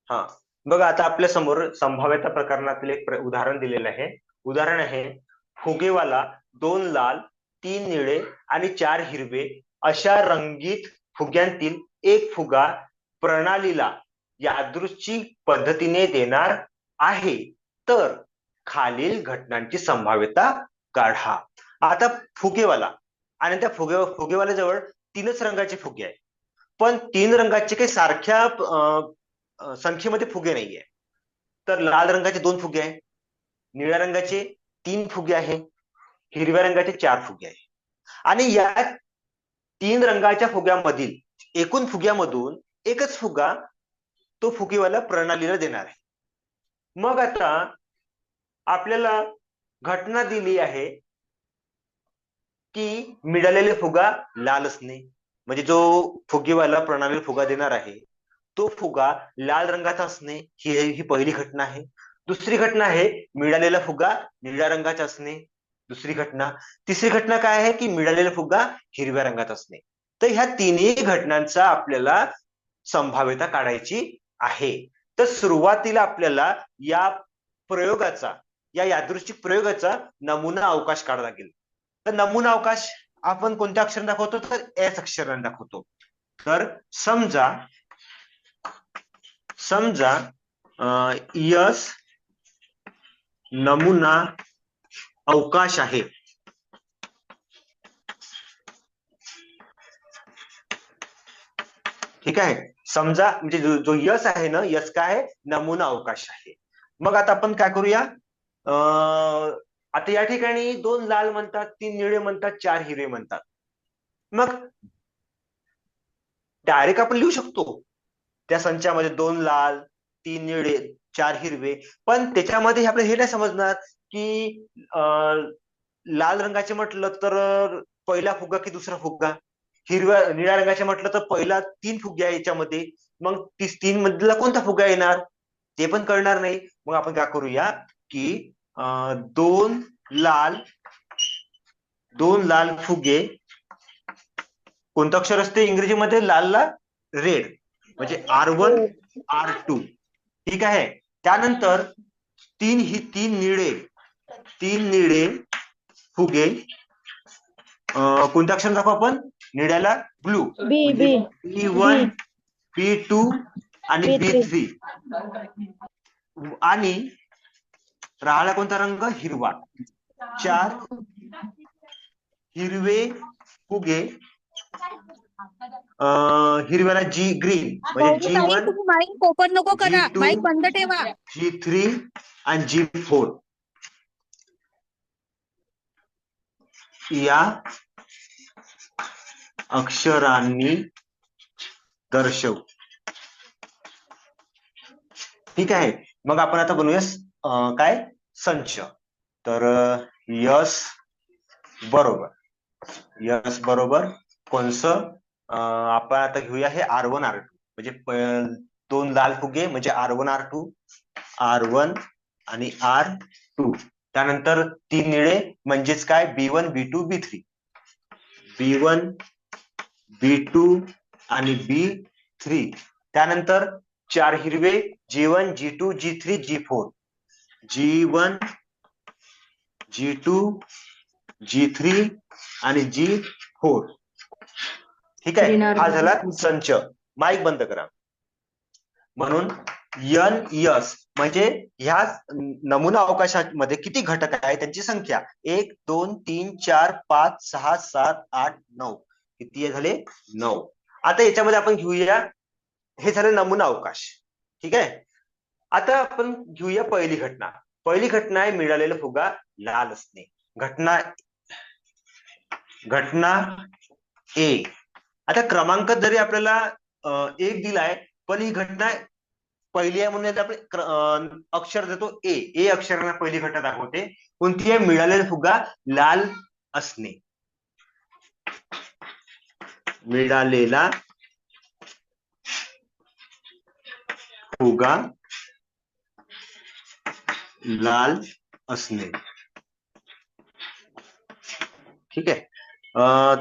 हा, बघा आता आपल्या समोर संभाव्यता प्रकरणातील एक उदाहरण दिलेलं आहे. उदाहरण आहे, फुगेवाला दोन लाल, तीन निळे आणि चार हिरवे अशा रंगीत फुग्यांतील एक फुगा प्रणालीला यादृच्छिक पद्धतीने देणार आहे, तर खालील घटनांची संभाव्यता काढा. आता फुगेवाला आणि त्या फुगेवाल्याजवळ तीनच रंगाचे फुगे आहेत, पण तीन रंगाचे काही सारख्या संख्येमध्ये फुगे नाहीये. तर लाल रंगाचे दोन फुगे आहे, निळ्या रंगाचे तीन फुगे आहे, हिरव्या रंगाचे चार फुगे आहे. आणि या तीन रंगाच्या फुग्यामधील एकूण फुग्यामधून एकच फुगा तो फुगेवाला प्रणालीला देणार आहे. मग आता आपल्याला घटना दिली आहे की मिळालेले फुगा लाल असणे, म्हणजे जो फुगेवाला प्रणालीला फुगा देणार आहे तो फुगा लाल रंगाचा असणे, ही पहिली घटना आहे. दुसरी घटना आहे मिळालेला फुगा निळ्या रंगाचा असणे. दुसरी घटना. तिसरी घटना काय आहे की मिळालेला फुगा हिरव्या रंगाचा असणे. तर ह्या तिन्ही घटनांचा आपल्याला संभाव्यता काढायची आहे. तर सुरुवातीला आपल्याला या प्रयोगाचा, या यादृच्छिक प्रयोगाचा नमुना अवकाश काढावा लागेल. तर नमुना अवकाश आपण कोणत्या अक्षराने दाखवतो, तर एस अक्षराने दाखवतो. तर समजा समजा यस नमुना अवकाश आहे. ठीक आहे, समजा म्हणजे जो यस आहे ना, यस काय आहे, नमुना अवकाश आहे. मग आता आपण काय करूया, आता या ठिकाणी दोन लाल म्हणतात, तीन निळे म्हणतात, चार हिरवे म्हणतात. मग डायरेक्ट आपण लिहू शकतो त्या संचामध्ये दोन लाल, तीन निळे, चार हिरवे. पण त्याच्यामध्ये आपल्याला हे नाही समजणार की लाल रंगाचे म्हटलं तर पहिला फुगा की दुसरा फुगा, निळ्या रंगाचे म्हटलं तर पहिला तीन फुगे आहे याच्यामध्ये, मग तीन मधला कोणता फुगा येणार ते पण कळणार नाही. मग आपण काय करूया की दोन लाल दोन लाल फुगे, कोणतं अक्षर असते इंग्रजीमध्ये लालला, रेड, म्हणजे R1 R2. ठीक आहे. त्यानंतर तीन निळे फुगे, कोणत्या अक्षर दाखवू आपण, निळ्याला ब्लू, बी म्हणजे बी B1 B2 आणि B3 B3. आणि राहिला कोणता रंग, हिरवा. चार हिरवे फुगे, हिरव्याला ग्रीन, म्हणजे भाऊजी ताई, G1 तुम्ही माईक ओपन नको करा, G2 माईक बंद ठेवा. G3 आणि G4 या अक्षरांनी दर्शव. ठीक आहे. मग आपण आता बनवूया काय, संच. तर यस बरोबर कोणस, आपण आता घेऊया हे R1 R2, म्हणजे दोन लाल फुगे म्हणजे R1 R2, R1 आणि R2. त्यानंतर तीन निळे म्हणजेच काय, B1 B2 B3, B1 B2 आणि B3. त्यानंतर चार हिरवे, G1 G2 G3 G4, G1 G2 G3 आणि G4. ठीक आहे, हा झाला संच. माईक बंद करा. म्हणून NS म्हणजे ह्या नमुना अवकाशामध्ये किती घटक आहे त्यांची संख्या, 1 2 3 4 5 6 7 8 9. किती झाले, 9. आता याच्यामध्ये आपण घेऊया, हे झालं नमुना अवकाश. ठीक आहे. आता आपण घेऊया पहिली घटना. पहिली घटना आहे मिळालेला फुगा लाल असणे. घटना ए. आता क्रमांक जरी आपल्याला एक दिलाय, पण ही घटना पहिली आहे म्हणून आपण अक्षर देतो ए अक्षराला पहिली घटना दाखवते. कोणती आहे, मिळालेला फुगा लाल असणे. मिळालेला फुगा लाल असणे. ठीक आहे.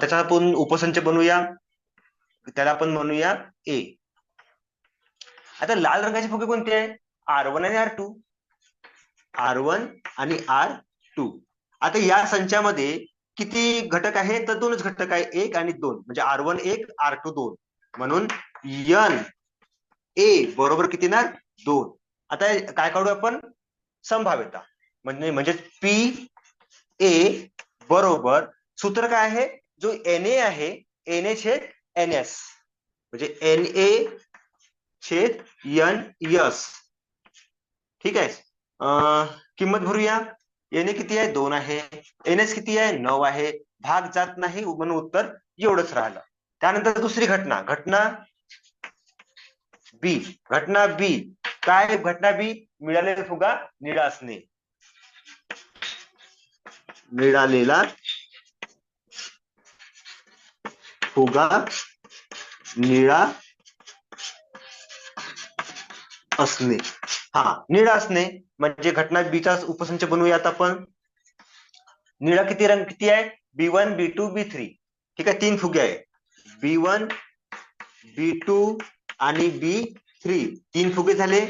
त्याचा आपण उपसंच बनवूया, त्याला आपण म्हणूया ए. आता लाल रंगाचे फुगे कोणते आहे? R1 आणि R2. R1 आणि R2. आता या संचामध्ये किती घटक आहे? तर दोनच घटक आहे, 1 आणि 2. म्हणजे R1 1, R2 2. म्हणून N A बरोबर किती ना? 2. आता काय काढू आपण? संभाव्यता. म्हणजे P A बरोबर सूत्र काय आहे? जो Na आहे, Na छेद Ns, म्हणजे Na छेद Ns. ठीक आहे. किंमत भरूया. Na किती आहे? 2 आहे. Ns किती आहे? 9 आहे. भाग जात नाही म्हणून उत्तर एवढंच राहिलं. त्यानंतर दुसरी घटना, घटना बी. घटना बी काय? घटना बी, मिळालेला फुगा निळा असणे. मिळालेला फुगा निळा असणे. हा, निळा असणे म्हणजे घटना बीचा उपसंच बनवूयात आपण. निळा किती रंग किती आहे? B1 B2 B3. ठीक आहे, 3 फुगे आहे. B1 B2 आणि B3, 3 फुगे झाले.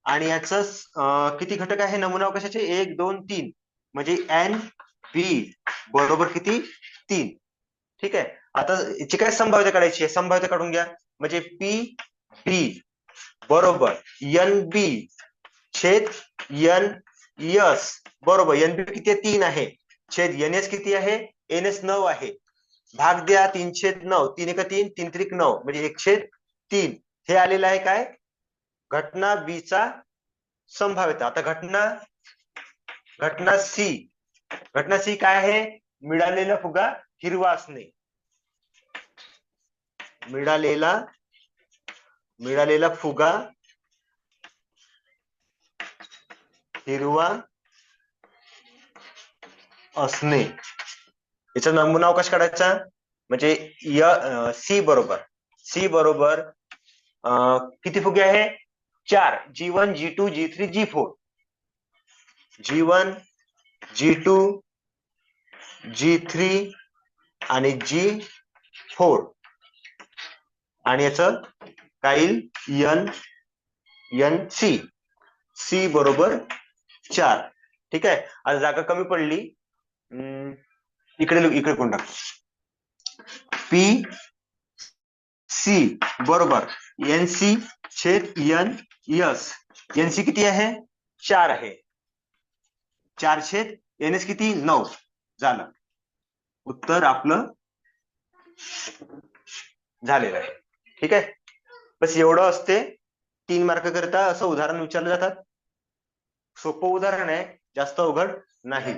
आणि याचं किती घटक आहे? नमुना अवकाशाचे 1 2 3, म्हणजे N B बरोबर किती? 3. ठीक आहे. आता याची काय संभाव्यता काढायची आहे? संभाव्यता काढून घ्या. म्हणजे P B बरोबर NB छेद NS बरोबर. NB किती आहे? 3 आहे. छेद NS किती आहे? NS 9 आहे. भाग द्या, 3/9. 3 एका 3, 3 त्रिक 9, म्हणजे 1/3. हे आलेलं आहे काय? घटना बी चा संभाव्यता. आता घटना सी. घटना सी काय आहे? मिळालेला फुगा हिरवा असणे. मिळालेला फुगा हिरवा असणे. याचा नमुना अवकाश काढायचा. म्हणजे सी बरोबर किती फुगे आहे? 4. G1 G2 G3 G4. G1 G2 G3 आणि G4. आणि याचं काईल NC. C बरोबर 4. ठीक आहे. आज जागा कमी पडली. इकडे कोण टाकतो? P C बरोबर NC छेद NS. NC किती आहे? 4 आहे. 4 छेद NS किती? 9 झालं. उत्तर आपलं झालेलं आहे. ठीक आहे. बस एवढं असते. 3 मार्क करता असं उदाहरण विचारलं जातात. सोपं उदाहरण आहे, जास्त अवघड नाही.